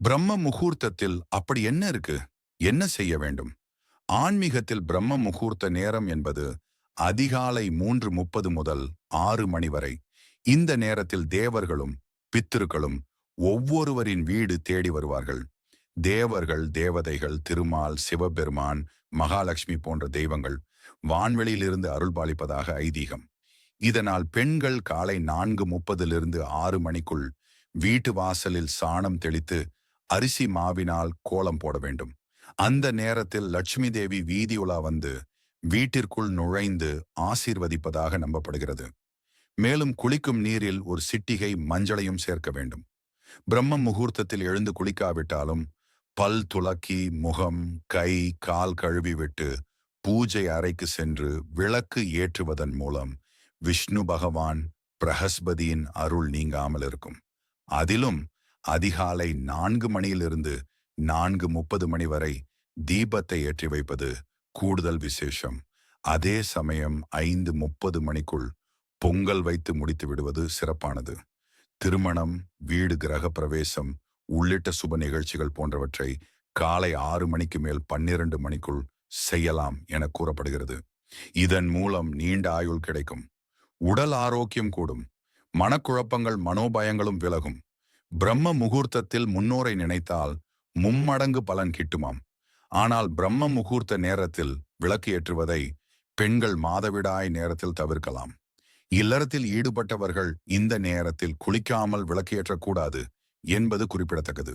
பிரம்ம முகூர்த்தத்தில் அப்படி என்ன இருக்கு? என்ன செய்ய வேண்டும்? ஆன்மீகத்தில் பிரம்ம முகூர்த்த நேரம் என்பது அதிகாலை 3:30 முதல் 6 மணி வரை. இந்த நேரத்தில் தேவர்களும் பித்திருக்களும் ஒவ்வொருவரின் வீடு தேடி வருவார்கள். தேவர்கள், தேவதைகள், திருமால், சிவபெருமான், மகாலட்சுமி போன்ற தெய்வங்கள் வான்வெளியிலிருந்து அருள்பாலிப்பதாக ஐதீகம். இதனால் பெண்கள் காலை 4:30 6 மணிக்குள் வீட்டு வாசலில் சாணம் தெளித்து அரிசி மாவினால் கோலம் போட வேண்டும். அந்த நேரத்தில் லட்சுமி தேவி வீதி உலா வந்து வீட்டிற்குள் நுழைந்து ஆசீர்வதிப்பதாக நம்பப்படுகிறது. மேலும் குளிக்கும் நீரில் ஒரு சிட்டிகை மஞ்சளையும் சேர்க்க வேண்டும். பிரம்ம முகூர்த்தத்தில் எழுந்து குளிக்காவிட்டாலும் பல் துலக்கி முகம், கை, கால் கழுவி விட்டு பூஜை அறைக்கு சென்று விளக்கு ஏற்றுவதன் மூலம் விஷ்ணு பகவான் பிரகஸ்பதியின் அருள் நீங்காமல் இருக்கும். அதிலும் அதிகாலை 4 மணியிலிருந்து 4:30 மணி வரை தீபத்தை ஏற்றி வைப்பது கூடுதல் விசேஷம். அதே சமயம் 5:30 மணிக்குள் பொங்கல் வைத்து முடித்து விடுவது சிறப்பானது. திருமணம், வீடு கிரக பிரவேசம் உள்ளிட்ட சுப நிகழ்ச்சிகள் போன்றவற்றை காலை 6 மணிக்கு மேல் 12 மணிக்குள் செய்யலாம் என கூறப்படுகிறது. இதன் மூலம் நீண்ட ஆயுள் கிடைக்கும். உடல் ஆரோக்கியம் கூடும். மனக்குழப்பங்கள், மனோபயங்களும் விலகும். பிரம்ம முகூர்த்தத்தில் முன்னோரை நினைத்தால் மும்மடங்கு பலன் கிட்டுமாம். ஆனால் பிரம்ம முகூர்த்த நேரத்தில் விளக்கு ஏற்றுவதை பெண்கள் மாதவிடாய் நேரத்தில் தவிர்க்கலாம். இல்லறத்தில் ஈடுபட்டவர்கள் இந்த நேரத்தில் குளிக்காமல் விளக்கு ஏற்றக்கூடாது என்பது குறிப்பிடத்தக்கது.